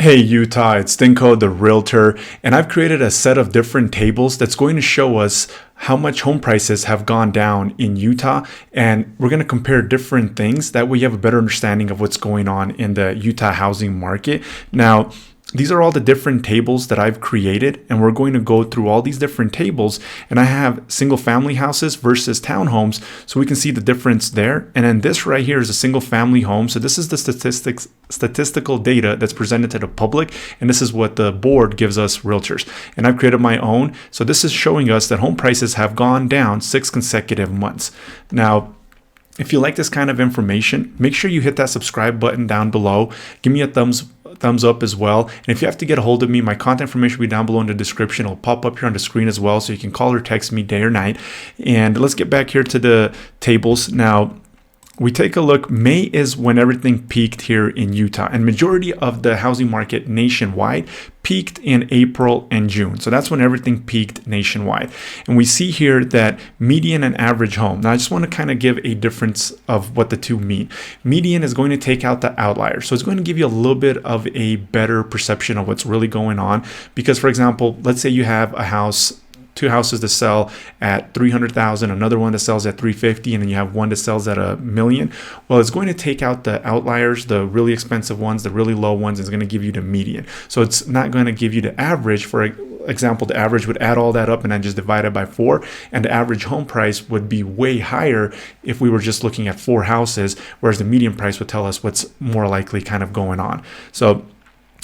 Hey Utah, it's Stinko, the realtor, and I've created a set of different tables that's going to show us how much home prices have gone down in Utah, and we're going to compare different things. That way you have a better understanding of what's going on in the Utah housing market. Now, these are all the different tables that I've created, and we're going to go through all these different tables. And I have single family houses versus townhomes, so we can see the difference there. And then this right here is a single family home. So this is the statistical data that's presented to the public, and this is what the board gives us realtors. And I've created my own. So this is showing us that home prices have gone down 6 consecutive months. Now, if you like this kind of information, make sure you hit that subscribe button down below. Give me a thumbs up as well. And if you have to get a hold of me, my contact information will be down below in the description. It'll pop up here on the screen as well, so you can call or text me day or night. And let's get back here to the tables. Now, we take a look. May is when everything peaked here in Utah, and majority of the housing market nationwide peaked in April and June. So that's when everything peaked nationwide. And we see here that median and average home. Now I just want to kind of give a difference of what the two mean. Median is going to take out the outliers. So it's going to give you a little bit of a better perception of what's really going on. Because for example, let's say you have a house, two houses to sell at 300,000, another one that sells at 350, and then you have one that sells at $1 million. Well, it's going to take out the outliers, the really expensive ones, the really low ones. It's going to give you the median. So it's not going to give you the average. For example, the average would add all that up and then just divide it by 4, and the average home price would be way higher if we were just looking at 4 houses, whereas the median price would tell us what's more likely kind of going on. So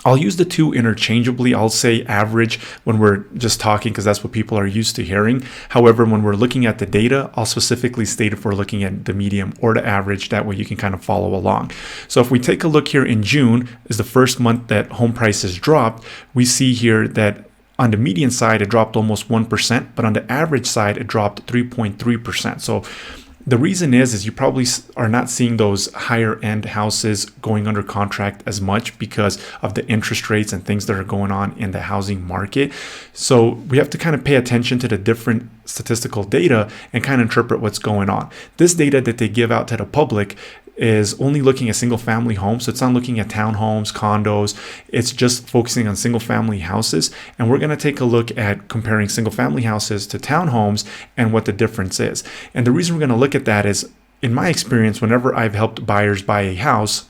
I'll use the two interchangeably. I'll say average when we're just talking because that's what people are used to hearing. However, when we're looking at the data, I'll specifically state if we're looking at the median or the average. That way you can kind of follow along. So if we take a look here in June, is the first month that home prices dropped. We see here that on the median side, it dropped almost 1%, but on the average side, it dropped 3.3%. So the reason is you probably are not seeing those higher end houses going under contract as much because of the interest rates and things that are going on in the housing market. So we have to kind of pay attention to the different statistical data and kind of interpret what's going on. This data that they give out to the public is only looking at single family homes. So it's not looking at townhomes, condos. It's just focusing on single family houses. And we're going to take a look at comparing single family houses to townhomes and what the difference is. And the reason we're going to look at that is, in my experience, whenever I've helped buyers buy a house,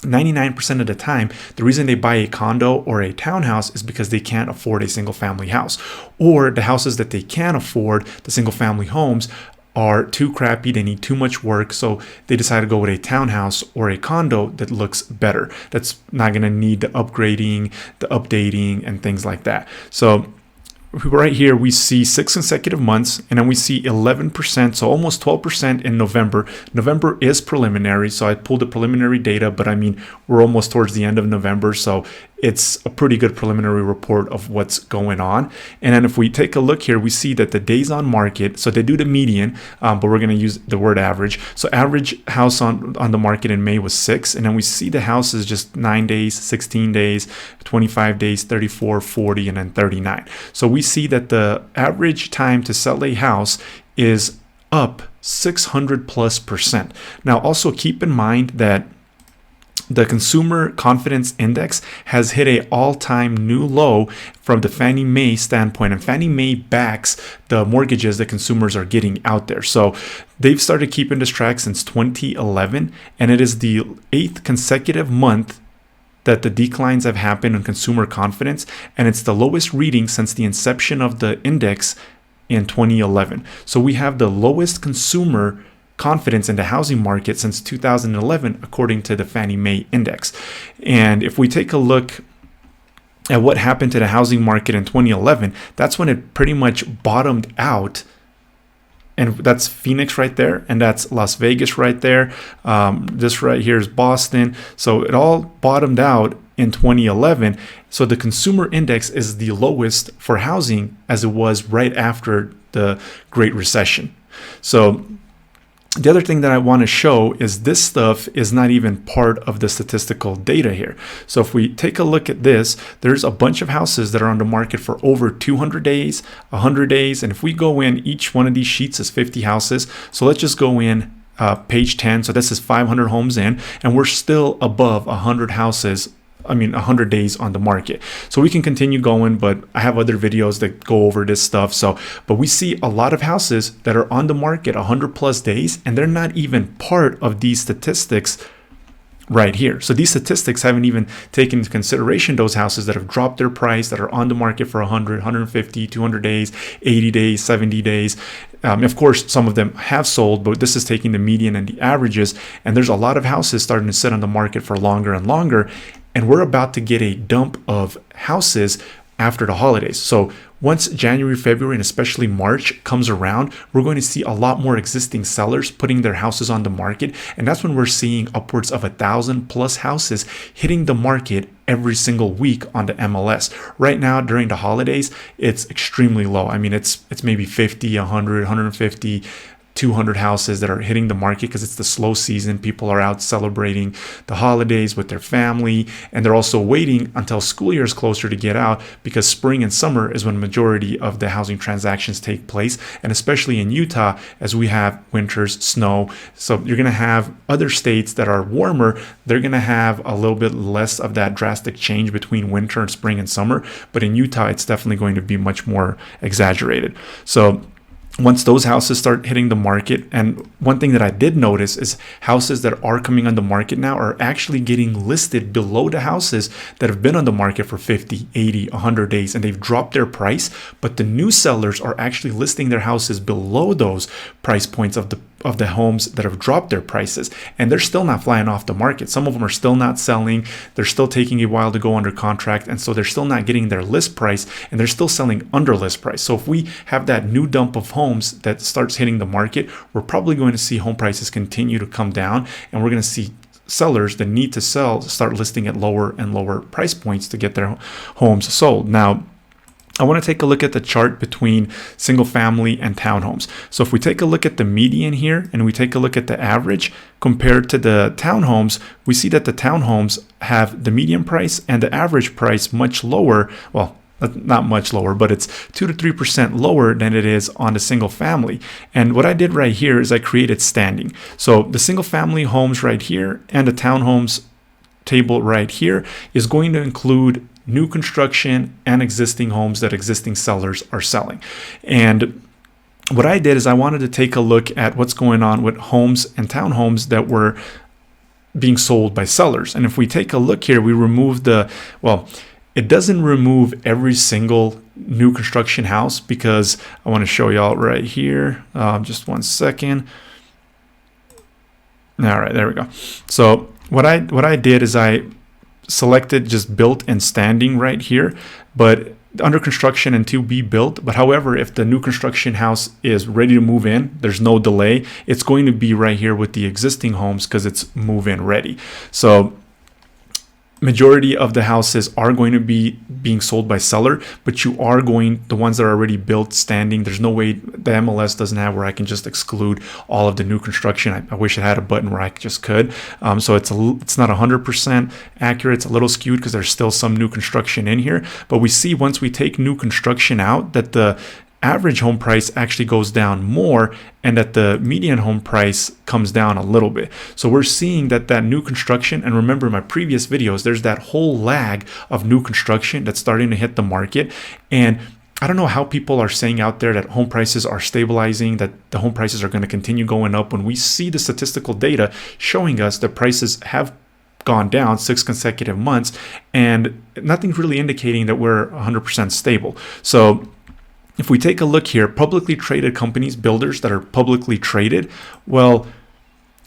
99% of the time, the reason they buy a condo or a townhouse is because they can't afford a single family house, or the houses that they can afford, the single family homes, are too crappy, they need too much work, so they decide to go with a townhouse or a condo that looks better, that's not going to need the upgrading, the updating, and things like that. So right here we see 6 consecutive months, and then we see 11%, so almost 12% in November. November is preliminary, so I pulled the preliminary data, but I mean, we're almost towards the end of November, so it's a pretty good preliminary report of what's going on. And then if we take a look here, we see that the days on market, so they do the median, but we're going to use the word average. So average house on the market in May was 6, and then we see the house is just 9 days, 16 days, 25 days, 34, 40, and then 39. So we see that the average time to sell a house is up 600+%. Now also keep in mind that the consumer confidence index has hit an all-time new low from the Fannie Mae standpoint, and Fannie Mae backs the mortgages that consumers are getting out there. So they've started keeping this track since 2011, and it is the 8th consecutive month that the declines have happened in consumer confidence, and it's the lowest reading since the inception of the index in 2011. So we have the lowest consumer confidence in the housing market since 2011, according to the Fannie Mae index. And if we take a look at what happened to the housing market in 2011, that's when it pretty much bottomed out. And that's Phoenix right there, and that's Las Vegas right there. This right here is Boston. So it all bottomed out in 2011. So the consumer index is the lowest for housing as it was right after the Great Recession. So the other thing that I want to show is this stuff is not even part of the statistical data here. So if we take a look at this, there's a bunch of houses that are on the market for over 200 days, 100 days. And if we go in, each one of these sheets is 50 houses. So let's just go in page 10. So this is 500 homes in, and we're still above 100 houses 100 days on the market. So we can continue going, but I have other videos that go over this stuff. So, but we see a lot of houses that are on the market 100 plus days, and they're not even part of these statistics right here. So these statistics haven't even taken into consideration those houses that have dropped their price, that are on the market for 100, 150, 200 days, 80 days, 70 days. Of course, some of them have sold, but this is taking the median and the averages. And there's a lot of houses starting to sit on the market for longer and longer. And we're about to get a dump of houses after the holidays. So once January, February, and especially March comes around, we're going to see a lot more existing sellers putting their houses on the market. And that's when we're seeing upwards of 1,000 plus houses hitting the market every single week on the MLS. Right now, during the holidays, it's extremely low. I mean, it's maybe 50, 100, 150, 200 houses that are hitting the market because it's the slow season. People are out celebrating the holidays with their family, and they're also waiting until school year is closer to get out, because spring and summer is when majority of the housing transactions take place. And especially in Utah, as we have winters, snow, so you're going to have other states that are warmer, they're going to have a little bit less of that drastic change between winter and spring and summer. But in Utah, it's definitely going to be much more exaggerated. So once those houses start hitting the market, and one thing that I did notice is houses that are coming on the market now are actually getting listed below the houses that have been on the market for 50, 80, 100 days, and they've dropped their price, but the new sellers are actually listing their houses below those price points of the homes that have dropped their prices, and they're still not flying off the market. Some of them are still not selling. They're still taking a while to go under contract, and so they're still not getting their list price, and they're still selling under list price. So if we have that new dump of homes that starts hitting the market, we're probably going to see home prices continue to come down, and we're going to see sellers that need to sell start listing at lower and lower price points to get their homes sold. Now, I want to take a look at the chart between single family and townhomes. So if we take a look at the median here and we take a look at the average compared to the townhomes, we see that the townhomes have the median price and the average price much lower. Well, not much lower, but it's 2 to 3% lower than it is on the single family. And what I did right here is I created standing. So the single family homes right here and the townhomes table right here is going to include new construction and existing homes that existing sellers are selling. And what I did is I wanted to take a look at what's going on with homes and townhomes that were being sold by sellers. And if we take a look here, we remove it doesn't remove every single new construction house, because I want to show y'all right here. Just one second. All right, there we go. So what I did is I selected just built and standing right here, but under construction and to be built. But however, if the new construction house is ready to move in, there's no delay. It's going to be right here with the existing homes because it's move in ready. So majority of the houses are going to be being sold by seller, but the ones that are already built standing, there's no way, the MLS doesn't have where I can just exclude all of the new construction. I wish it had a button where I just could. So it's not 100% accurate. It's a little skewed because there's still some new construction in here. But we see once we take new construction out that the average home price actually goes down more, and that the median home price comes down a little bit. So we're seeing that new construction, and remember in my previous videos, there's that whole lag of new construction that's starting to hit the market. And I don't know how people are saying out there that home prices are stabilizing, that the home prices are going to continue going up, when we see the statistical data showing us that prices have gone down 6 consecutive months, and nothing's really indicating that we're 100% stable. So if we take a look here, publicly traded companies, builders that are publicly traded, well,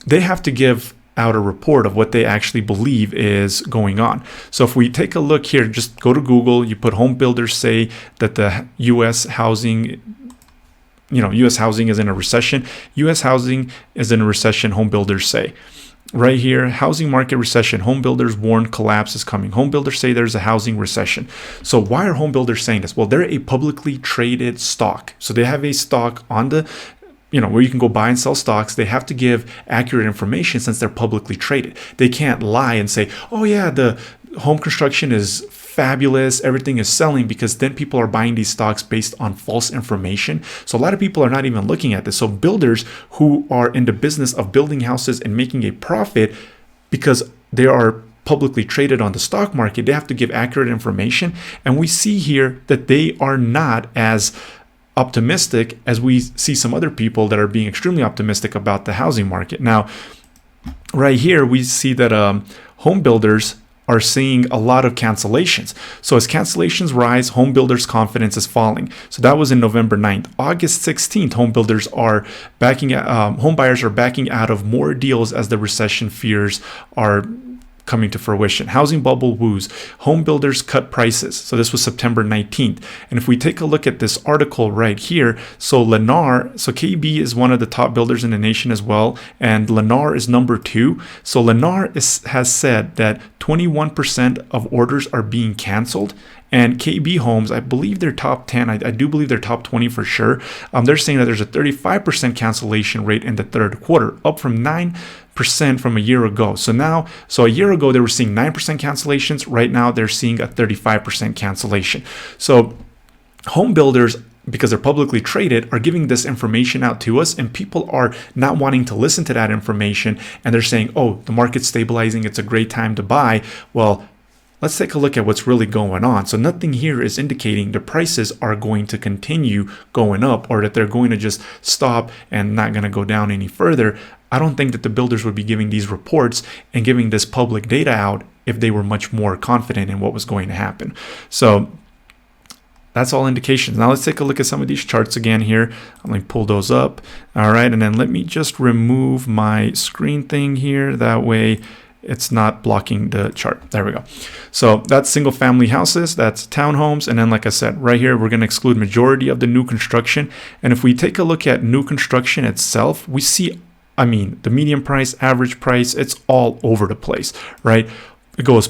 they have to give out a report of what they actually believe is going on. So if we take a look here, just go to Google, you put home builders say that the U.S. housing is in a recession. U.S. housing is in a recession, home builders say. Right here, housing market recession. Home builders warn collapse is coming. Home builders say there's a housing recession. So why are home builders saying this? Well, they're a publicly traded stock. So they have a stock on the, where you can go buy and sell stocks. They have to give accurate information since they're publicly traded. They can't lie and say, oh yeah, the home construction is fabulous, everything is selling, because then people are buying these stocks based on false information. So a lot of people are not even looking at this. So builders who are in the business of building houses and making a profit, because they are publicly traded on the stock market, they have to give accurate information. And we see here that they are not as optimistic as we see some other people that are being extremely optimistic about the housing market. Now, right here, we see that home builders are seeing a lot of cancellations. So as cancellations rise, home builders' confidence is falling. So that was in November 9th. August 16th, home buyers are backing out of more deals as the recession fears are coming to fruition. Housing bubble woos. Home builders cut prices. So this was September 19th. And if we take a look at this article right here, so KB is one of the top builders in the nation as well, and Lennar is number 2. So Lennar has said that 21% of orders are being canceled. And KB Homes, I believe they're top 10. I do believe they're top 20 for sure. They're saying that there's a 35% cancellation rate in the third quarter, up from 9% from a year ago. So a year ago, they were seeing 9% cancellations. Right now, they're seeing a 35% cancellation. So home builders, because they're publicly traded, are giving this information out to us, and people are not wanting to listen to that information. And they're saying, oh, the market's stabilizing. It's a great time to buy. Well, let's take a look at what's really going on. So nothing here is indicating the prices are going to continue going up, or that they're going to just stop and not going to go down any further. I don't think that the builders would be giving these reports and giving this public data out if they were much more confident in what was going to happen. So that's all indications. Now let's take a look at some of these charts again here. I'm going to pull those up. All right. And then let me just remove my screen thing here. That way it's not blocking the chart. There we go. So that's single family houses, that's townhomes. And then, like I said, right here, we're going to exclude majority of the new construction. And if we take a look at new construction itself, we see, the median price, average price, it's all over the place, right? It goes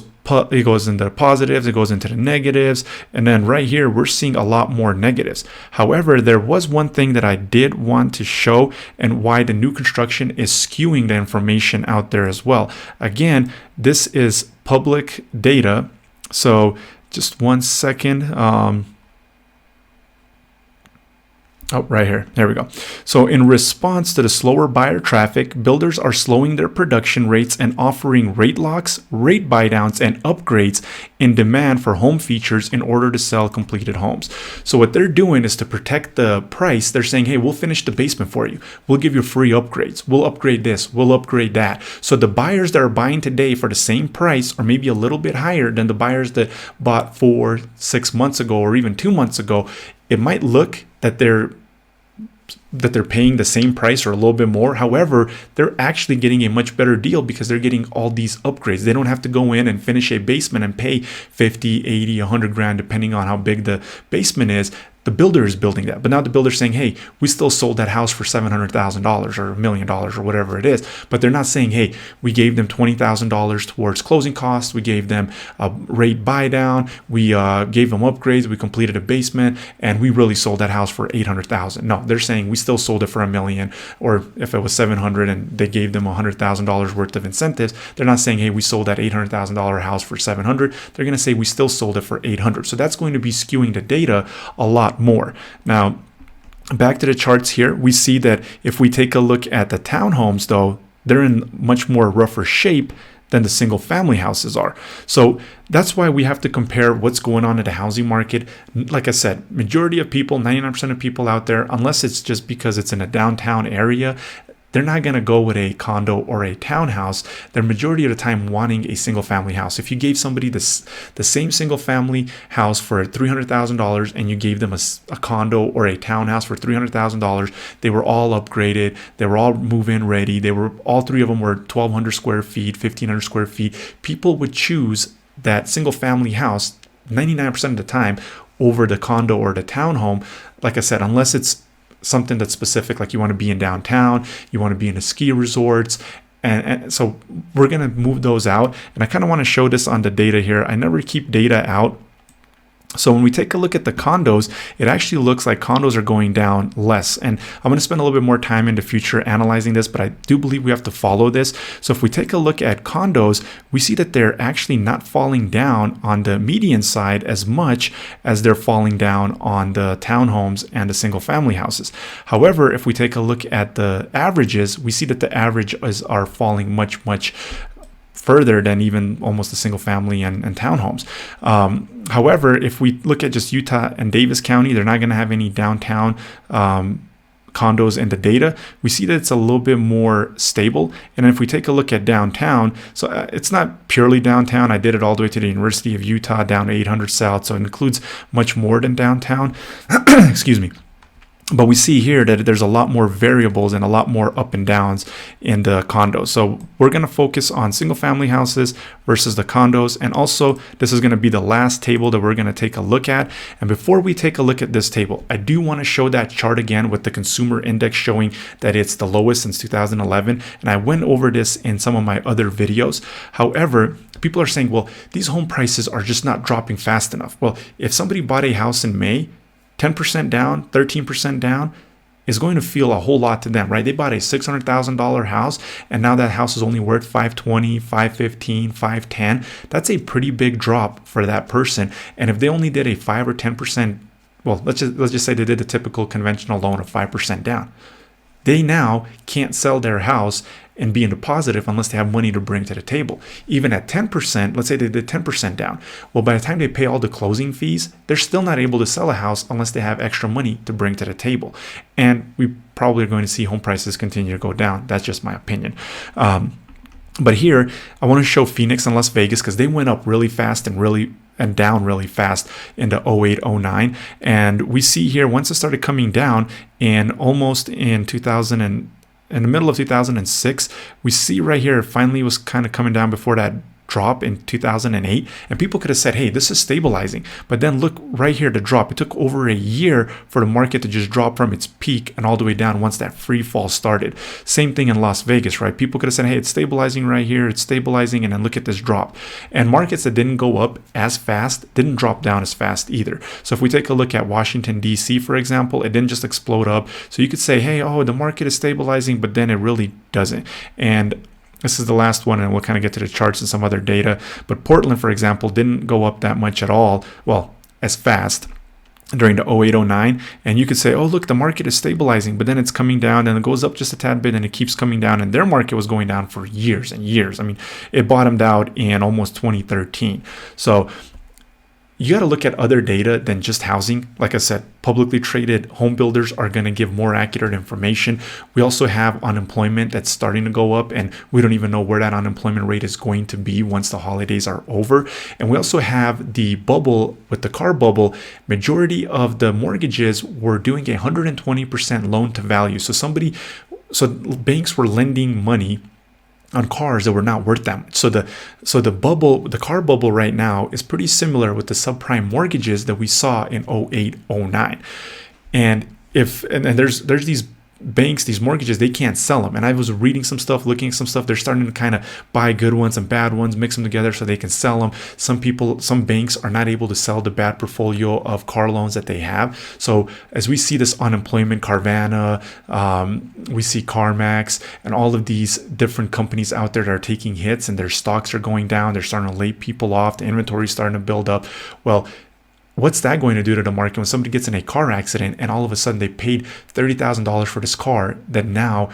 into the positives, it goes into the negatives, and then right here we're seeing a lot more negatives. However, there was one thing that I did want to show, and why the new construction is skewing the information out there as well. Again, this is public data, so just one second. Right here. There we go. So in response to the slower buyer traffic, builders are slowing their production rates and offering rate locks, rate buydowns, and upgrades in demand for home features in order to sell completed homes. So what they're doing is to protect the price. They're saying, hey, we'll finish the basement for you. We'll give you free upgrades. We'll upgrade this. We'll upgrade that. So the buyers that are buying today for the same price, or maybe a little bit higher than the buyers that bought 4-6 months ago or even 2 months ago, it might look that they're paying the same price or a little bit more. However, they're actually getting a much better deal because they're getting all these upgrades. They don't have to go in and finish a basement and pay 50, 80, 100 grand, depending on how big the basement is. The builder is building that. But now the builder's saying, hey, we still sold that house for $700,000 or $1 million or whatever it is. But they're not saying, hey, we gave them $20,000 towards closing costs. We gave them a rate buy down. We gave them upgrades. We completed a basement, and we really sold that house for $800,000. No, they're saying we still sold it for $1 million, or if it was $700,000 and they gave them $100,000 worth of incentives, they're not saying, hey, we sold that $800,000 house for $700,000. They're going to say we still sold it for $800,000. So that's going to be skewing the data a lot more. Now, back to the charts here, we see that if we take a look at the townhomes, though, they're in much more rougher shape than the single family houses are. So that's why we have to compare what's going on in the housing market. Like I said, majority of people, 99% of people out there, unless it's just because it's in a downtown area, they're not going to go with a condo or a townhouse. They're majority of the time wanting a single family house. If you gave somebody the same single family house for $300,000 and you gave them a condo or a townhouse for $300,000, they were all upgraded. They were all move-in ready. All three of them were 1,200 square feet, 1,500 square feet. People would choose that single family house 99% of the time over the condo or the townhome. Like I said, unless it's something that's specific, like you want to be in downtown, you want to be in a ski resorts, and so we're going to move those out. And I kind of want to show this on the data here. I never keep data out. So when we take a look at the condos, it actually looks like condos are going down less. And I'm going to spend a little bit more time in the future analyzing this, but I do believe we have to follow this. So if we take a look at condos, we see that they're actually not falling down on the median side as much as they're falling down on the townhomes and the single family houses. However, if we take a look at the averages, we see that the averages are falling much further than even almost the single family and townhomes. However, if we look at just Utah and Davis County, they're not going to have any downtown condos in the data. We see that it's a little bit more stable. And if we take a look at downtown, so it's not purely downtown. I did it all the way to the University of Utah down to 800 South. So it includes much more than downtown. Excuse me. But we see here that there's a lot more variables and a lot more up and downs in the condos. So we're going to focus on single family houses versus the condos. And also, this is going to be the last table that we're going to take a look at. And before we take a look at this table, I do want to show that chart again with the consumer index showing that it's the lowest since 2011. And I went over this in some of my other videos. However, people are saying, well, these home prices are just not dropping fast enough. Well, if somebody bought a house in May, 10% down, 13% down is going to feel a whole lot to them, right? They bought a $600,000 house and now that house is only worth $520,000, $515,000, $510,000. That's a pretty big drop for that person. And if they only did a 5 or 10%, well, let's just say they did the typical conventional loan of 5% down. They now can't sell their house and be in the positive unless they have money to bring to the table. Even at 10%, let's say they did 10% down. Well, by the time they pay all the closing fees, they're still not able to sell a house unless they have extra money to bring to the table. And we probably are going to see home prices continue to go down. That's just my opinion. But here, I want to show Phoenix and Las Vegas because they went up really fast and down really fast in the 08-09. And we see here, once it started coming down in almost in 2000 and in the middle of 2006, we see right here, it finally was kind of coming down before that drop in 2008, and people could have said, hey, this is stabilizing. But then look right here, the drop. It took over a year for the market to just drop from its peak and all the way down once that free fall started. Same thing in Las Vegas, right? People could have said, hey, it's stabilizing right here, it's stabilizing, and then look at this drop. And markets that didn't go up as fast didn't drop down as fast either. So if we take a look at Washington, D.C., for example, it didn't just explode up. So you could say, hey, oh, the market is stabilizing, but then it really doesn't. And this is the last one, and we'll kind of get to the charts and some other data. But Portland, for example, didn't go up that much at all, well, as fast during the 08-09. And you could say, oh, look, the market is stabilizing, but then it's coming down and it goes up just a tad bit and it keeps coming down. And their market was going down for years and years. I mean, it bottomed out in almost 2013. So you got to look at other data than just housing. Like I said, publicly traded home builders are going to give more accurate information. We also have unemployment that's starting to go up, and we don't even know where that unemployment rate is going to be once the holidays are over. And we also have the bubble with the car bubble. Majority of the mortgages were doing 120% loan to value. So banks were lending money on cars that were not worth that much. So the bubble, the car bubble right now is pretty similar with the subprime mortgages that we saw in 08-09. And there's these banks, these mortgages, they can't sell them. And I was reading some stuff, looking at some stuff. They're starting to kind of buy good ones and bad ones, mix them together so they can sell them. Some banks are not able to sell the bad portfolio of car loans that they have. So as we see this unemployment, Carvana, we see CarMax, and all of these different companies out there that are taking hits and their stocks are going down. They're starting to lay people off. The inventory is starting to build up. Well, what's that going to do to the market when somebody gets in a car accident and all of a sudden they paid $30,000 for this car that now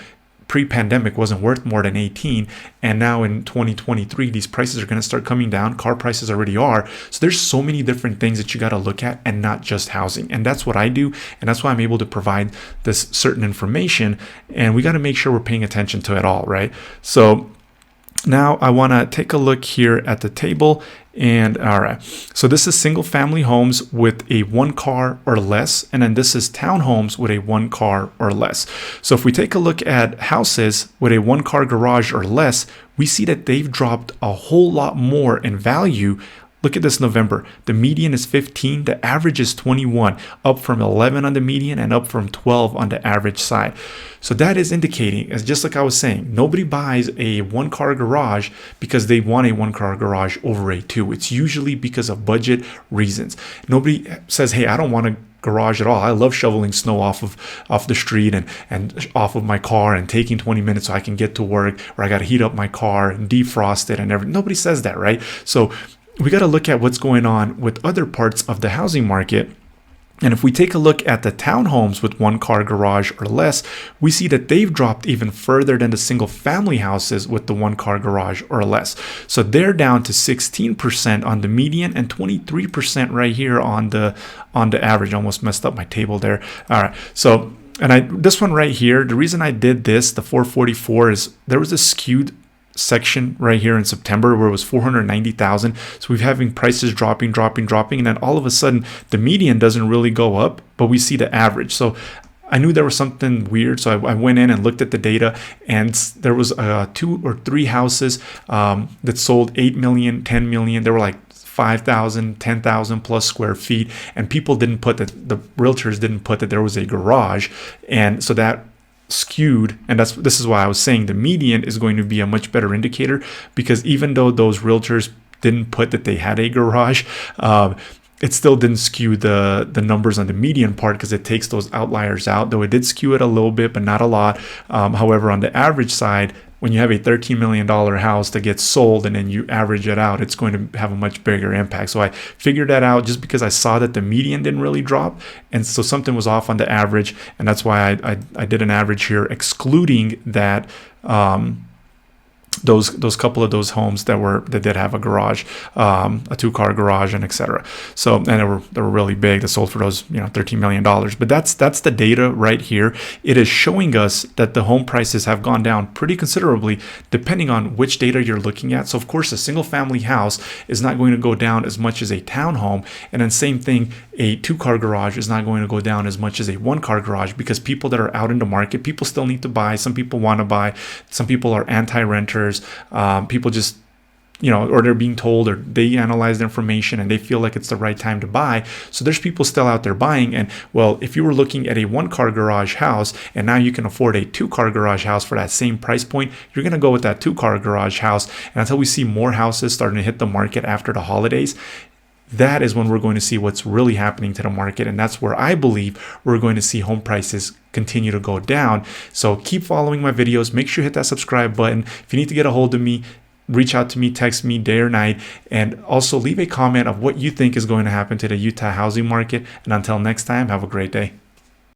pre-pandemic wasn't worth more than 18, and now in 2023 these prices are going to start coming down. Car prices already are. So there's so many different things that you got to look at, and not just housing. And that's what I do, and that's why I'm able to provide this certain information, and we got to make sure we're paying attention to it all, right? So now I want to take a look here at the table. And all right, so this is single family homes with a 1 car or less, and then this is townhomes with a 1 car or less. So if we take a look at houses with a 1 car garage or less, we see that they've dropped a whole lot more in value. Look at this November. The median is 15. The average is 21, up from 11 on the median and up from 12 on the average side. So that is indicating, as just like I was saying, nobody buys a 1 car garage because they want a 1 car garage over a 2. It's usually because of budget reasons. Nobody says, hey, I don't want a garage at all. I love shoveling snow off the street and off of my car and taking 20 minutes so I can get to work, or I got to heat up my car and defrost it and everything. Nobody says that, right? So we got to look at what's going on with other parts of the housing market. And if we take a look at the townhomes with 1-car garage or less, we see that they've dropped even further than the single family houses with the 1-car garage or less. So they're down to 16% on the median and 23% right here on the average. I almost messed up my table there. All right. So this one right here, the reason I did this, the 444, is there was a skewed section right here in September where it was 490,000. So we're having prices dropping, and then all of a sudden the median doesn't really go up, but we see the average. So I knew there was something weird, so I went in and looked at the data, and there was 2 or 3 houses that sold 8 million, 10 million. They were like 5,000, 10,000 plus square feet, and people didn't put that, the realtors didn't put that there was a garage, and so that skewed. And this is why I was saying the median is going to be a much better indicator, because even though those realtors didn't put that they had a garage, it still didn't skew the numbers on the median part, because it takes those outliers out, though it did skew it a little bit, but not a lot. However, on the average side, when you have a $13 million house that gets sold and then you average it out, it's going to have a much bigger impact. So I figured that out just because I saw that the median didn't really drop. And so something was off on the average. And that's why I did an average here, excluding that, those couple of those homes that did have a garage, a 2-car garage, and etc. So, and they were really big. They sold for those, $13 million. But that's the data right here. It is showing us that the home prices have gone down pretty considerably, depending on which data you're looking at. So of course, a single family house is not going to go down as much as a townhome, and then same thing, a 2-car garage is not going to go down as much as a 1-car garage, because people that are out in the market, people still need to buy. Some people want to buy. Some people are anti-renters. People just, or they're being told, or they analyze the information and they feel like it's the right time to buy. So there's people still out there buying. And well, if you were looking at a 1-car garage house and now you can afford a 2-car garage house for that same price point, you're going to go with that 2-car garage house. And until we see more houses starting to hit the market after the holidays, that is when we're going to see what's really happening to the market. And that's where I believe we're going to see home prices continue to go down. So keep following my videos. Make sure you hit that subscribe button. If you need to get a hold of me, reach out to me, text me day or night, and also leave a comment of what you think is going to happen to the Utah housing market. And until next time, have a great day.